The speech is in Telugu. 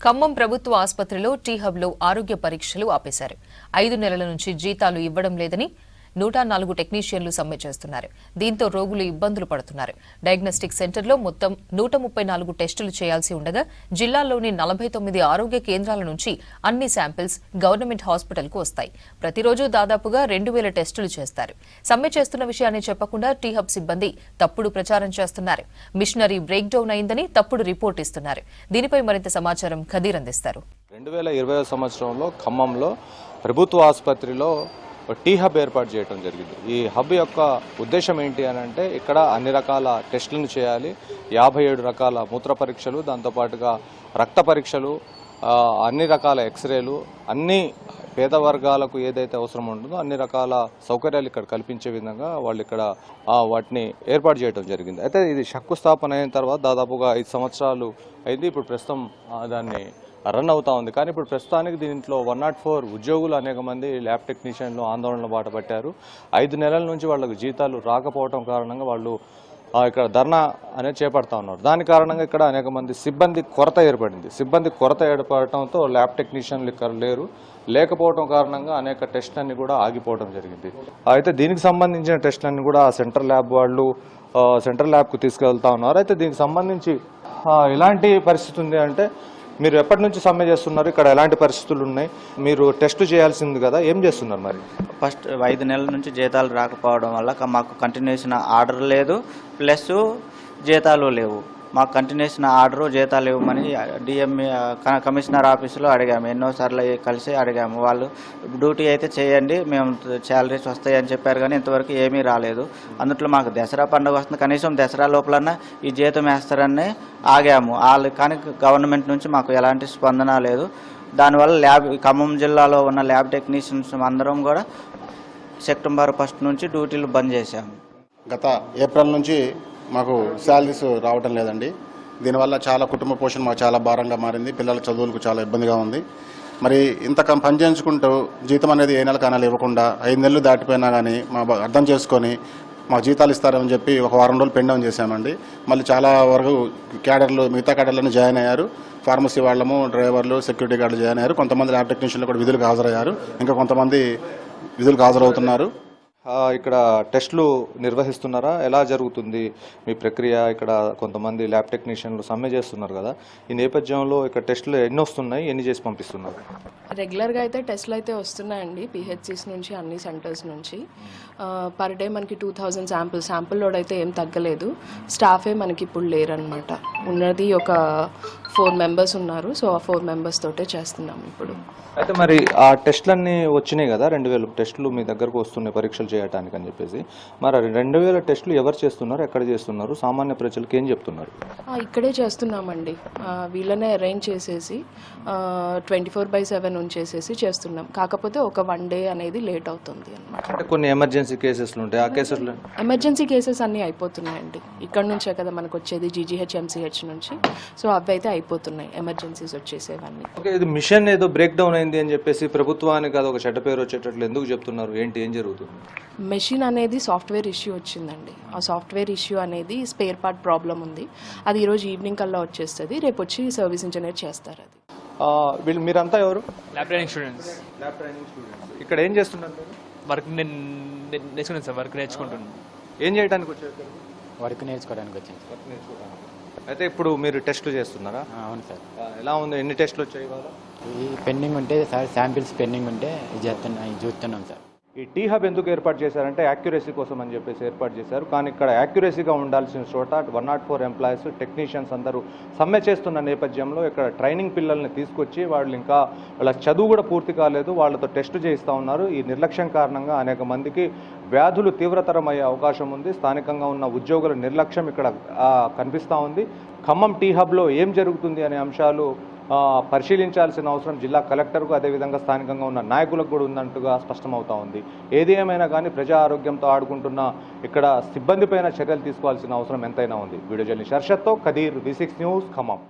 ఖమ్మం ప్రభుత్వ ఆసుపత్రిలో టీ హబ్లో ఆరోగ్య పరీక్షలు ఆపేశారు. 5 నెలల నుంచి జీతాలు ఇవ్వడం లేదని 104 టెక్నీషియన్లు సమ్మె చేస్తున్నారు. దీంతో రోగులు ఇబ్బందులు పడుతున్నారు. డయాగ్నోస్టిక్ సెంటర్లో మొత్తం 134 టెస్టులు చేయాల్సి ఉండగా జిల్లాలోని 49 ఆరోగ్య కేంద్రాల నుంచి అన్ని శాంపిల్స్ గవర్నమెంట్ హాస్పిటల్కు వస్తాయి. ప్రతిరోజు దాదాపుగా 2000 టెస్టులు చేస్తారు. సమ్మె చేస్తున్న విషయాన్ని చెప్పకుండా టీ హబ్ సిబ్బంది తప్పుడు ప్రచారం చేస్తున్నారు. మిషనరీ బ్రేక్ డౌన్ అయిందని తప్పుడు రిపోర్ట్ ఇస్తున్నారు. దీనిపై మరింత సమాచారం ఖదీర్ అందిస్తారు. 2020 సంవత్సరంలో ఖమ్మంలో ప్రభుత్వ ఆసుపత్రిలో టీ హబ్ ఏర్పాటు చేయడం జరిగింది. ఈ హబ్ యొక్క ఉద్దేశం ఏంటి అని అంటే ఇక్కడ అన్ని రకాల టెస్టులను చేయాలి. 57 రకాల మూత్ర పరీక్షలు, దాంతోపాటుగా రక్త పరీక్షలు, అన్ని రకాల ఎక్స్రేలు, అన్ని పేద వర్గాలకు ఏదైతే అవసరం ఉంటుందో అన్ని రకాల సౌకర్యాలు ఇక్కడ కల్పించే విధంగా వాళ్ళు ఇక్కడ వాటిని ఏర్పాటు చేయడం జరిగింది. అయితే ఇది శంకుస్థాపన అయిన తర్వాత దాదాపుగా 5 సంవత్సరాలు అయింది. ఇప్పుడు ప్రస్తుతం దాన్ని రన్ అవుతా ఉంది. కానీ ఇప్పుడు ప్రస్తుతానికి దీంట్లో 104 ఉద్యోగులు అనేక మంది ల్యాబ్ టెక్నీషియన్లు ఆందోళన బాట పట్టారు. 5 నెలల నుంచి వాళ్ళకు జీతాలు రాకపోవడం కారణంగా వాళ్ళు ఇక్కడ ధర్నా అనేది చేపడతా ఉన్నారు. దాని కారణంగా ఇక్కడ అనేక మంది సిబ్బంది కొరత ఏర్పడింది. సిబ్బంది కొరత ఏర్పడటంతో ల్యాబ్ టెక్నీషియన్లు ఇక్కడ లేకపోవడం కారణంగా అనేక టెస్టులన్నీ కూడా ఆగిపోవడం జరిగింది. అయితే దీనికి సంబంధించిన టెస్టులన్నీ కూడా సెంట్రల్ ల్యాబ్ వాళ్ళు సెంట్రల్ ల్యాబ్కు తీసుకెళ్తా ఉన్నారు. అయితే దీనికి సంబంధించి ఎలాంటి పరిస్థితి ఉంది అంటే, మీరు ఎప్పటి నుంచి సమ్మె చేస్తున్నారు? ఇక్కడ ఎలాంటి పరిస్థితులు ఉన్నాయి? మీరు టెస్ట్ చేయాల్సింది కదా, ఏం చేస్తున్నారు? మరి ఫస్ట్ 5 నెలల నుంచి జీతాలు రాకపోవడం వల్ల మాకు కంటిన్యూషన్ ఆర్డర్ లేదు, ప్లస్ జీతాలు లేవు. మాకు కంటిన్యూషన్ ఆర్డరు జీతాలు ఇవ్వమని డిఎంఈ కమిషనర్ ఆఫీసులో అడిగాము. ఎన్నోసార్లు కలిసి అడిగాము. వాళ్ళు డ్యూటీ అయితే చేయండి, మేము శాలరీస్ వస్తాయని చెప్పారు, కానీ ఇంతవరకు ఏమీ రాలేదు. అందులో మాకు దసరా పండుగ వస్తుంది, కనీసం దసరా లోపలన్నా ఈ జీతం వేస్తారని ఆగాము. వాళ్ళు కానీ గవర్నమెంట్ నుంచి మాకు ఎలాంటి స్పందన లేదు. దానివల్ల ఖమ్మం జిల్లాలో ఉన్న ల్యాబ్ టెక్నీషియన్స్ అందరం కూడా సెప్టెంబర్ 1 నుంచి డ్యూటీలు బంద్ చేశాము. గత ఏప్రిల్ నుంచి మాకు శాలరీస్ రావటం లేదండి. దీనివల్ల చాలా కుటుంబ పోషణ మాకు చాలా భారంగా మారింది. పిల్లల చదువులకు చాలా ఇబ్బందిగా ఉంది. మరి ఇంత పని చేయించుకుంటూ జీతం అనేది ఏ నెలకు నెల ఇవ్వకుండా 5 నెలలు దాటిపోయినా కానీ మా అర్థం చేసుకొని మాకు జీతాలు ఇస్తారని చెప్పి ఒక వారం రోజులు పెండ్ డౌన్ చేశామండి. మళ్ళీ చాలా వరకు మిగతా క్యాడర్లను జాయిన్ అయ్యారు. ఫార్మసీ వాళ్ళము, డ్రైవర్లు, సెక్యూరిటీ గార్డులు జాయిన్ అయ్యారు. కొంతమంది ల్యాబ్ టెక్నీషియన్లు కూడా విధులకు హాజరయ్యారు. ఇంకా కొంతమంది విధులకు హాజరవుతున్నారు. ఇక్కడ టెస్టులు నిర్వహిస్తున్నారా? ఎలా జరుగుతుంది మీ ప్రక్రియ? ఇక్కడ కొంతమంది ల్యాబ్ టెక్నీషియన్లు సమ్మె చేస్తున్నారు కదా, ఈ నేపథ్యంలో ఇక్కడ టెస్టులు ఎన్ని వస్తున్నాయి, ఎన్ని చేసి పంపిస్తున్నారు? రెగ్యులర్గా అయితే టెస్టులు అయితే వస్తున్నాయండి, పిహెచ్సిస్ నుంచి, అన్ని సెంటర్స్ నుంచి. పర్ డే మనకి 2000 శాంపుల్ లోడ్ అయితే ఏం తగ్గలేదు. స్టాఫే మనకి ఇప్పుడు లేరనమాట. ఉన్నది ఒక 4 మెంబర్స్ ఉన్నారు. సో ఆ 4 మెంబర్స్ తోటే చేస్తున్నాం ఇప్పుడు. అయితే మరి ఆ టెస్టులన్నీ వచ్చినాయి కదా, 2000 టెస్టులు మీ దగ్గరకు వస్తున్నాయి పరీక్షలు చేయడానికి అని చెప్పేసి. మరి 2000 టెస్టులు ఎవరు చేస్తున్నారు, ఎక్కడ చేస్తున్నారు, సామాన్య ప్రజలకు ఏం చెప్తున్నారు? ఇక్కడే చేస్తున్నామండి. వీళ్ళనే అరేంజ్ చేసేసి 24/7 ఉంచేసేసి చేస్తున్నాం. కాకపోతే ఒక 1 డే అనేది లేట్ అవుతుంది అన్నమాట. అంటే కొన్ని ఎమర్జెన్సీ కేసెస్లు ఉంటాయి, ఆ కేసెస్లో ఎమర్జెన్సీ కేసెస్ అన్నీ అయిపోతున్నాయండి. ఇక్కడ నుంచే కదా మనకు వచ్చేది, GGH MCH నుంచి. సో అవి అయితే అయిపోతున్నాయి, ఎమర్జెన్సీస్ వచ్చేసేవన్నీ. ఓకే, ఇది మిషన్ ఏదో బ్రేక్ డౌన్ అయింది అని చెప్పేసి ప్రభుత్వానికి అది ఒక చెడ్డ పేరు వచ్చేటట్లు ఎందుకు చెప్తున్నారు? ఏం జరుగుతుంది? మెషిన్ అనేది సాఫ్ట్వేర్ ఇష్యూ వచ్చిందండి. ఆ సాఫ్ట్వేర్ ఇష్యూ అనేది స్పేర్ పార్ట్ ప్రాబ్లం ఉంది. అది ఈరోజు ఈవినింగ్ కల్లా వచ్చేస్తుంది. రేపు వచ్చి సర్వీస్ ఇంజనీర్ చేస్తారు. అది మీరంతా ఎవరు? Lab training students. ఇక్కడ ఏం చేస్తున్నారు? వర్క్ నేర్చుకున్నాను సార్. వర్క్ నేర్చుకుంటున్నాను. ఏం చేయడానికి వచ్చారు? వర్క్ నేర్చుకోవడానికి వచ్చింది. అయితే ఇప్పుడు మీరు టెస్టులు చేస్తున్నారా? అవును సార్. ఎలా ఉంది? ఎన్ని టెస్టులు వచ్చాయి ఇవాళ? ఈ పెండింగ్ ఉంటే సార్, శాంపిల్స్ పెండింగ్ ఉంటే చూస్తున్నాం సార్. ఈ టీ హబ్ ఎందుకు ఏర్పాటు చేశారంటే యాక్యురసీ కోసం అని చెప్పేసి ఏర్పాటు చేశారు. కానీ ఇక్కడ యాక్యురసీగా ఉండాల్సిన చోట 104 ఎంప్లాయీస్, టెక్నీషియన్స్ అందరూ సమ్మె చేస్తున్న నేపథ్యంలో ఇక్కడ ట్రైనింగ్ పిల్లల్ని తీసుకొచ్చి వాళ్ళు ఇంకా వాళ్ళ చదువు కూడా పూర్తి కాలేదు, వాళ్ళతో టెస్ట్ చేయిస్తూ ఉన్నారు. ఈ నిర్లక్ష్యం కారణంగా అనేక మందికి వ్యాధులు తీవ్రతరం అయ్యే అవకాశం ఉంది. స్థానికంగా ఉన్న ఉద్యోగుల నిర్లక్ష్యం ఇక్కడ కనిపిస్తూ ఉంది. ఖమ్మం టీ హబ్లో ఏం జరుగుతుంది అనే అంశాలు పరిశీలించాల్సిన అవసరం జిల్లా కలెక్టర్కు, అదేవిధంగా స్థానికంగా ఉన్న నాయకులకు కూడా ఉందంటుగా స్పష్టమవుతా ఉంది. ఏది ఏమైనా కానీ ప్రజా ఆరోగ్యంతో ఆడుకుంటున్న ఇక్కడ సిబ్బంది పైన చర్యలు తీసుకోవాల్సిన అవసరం ఎంతైనా ఉంది. వీడియో జర్నలిస్ట్ హర్షత్తో ఖదీర్, V6 న్యూస్, ఖమ్మం.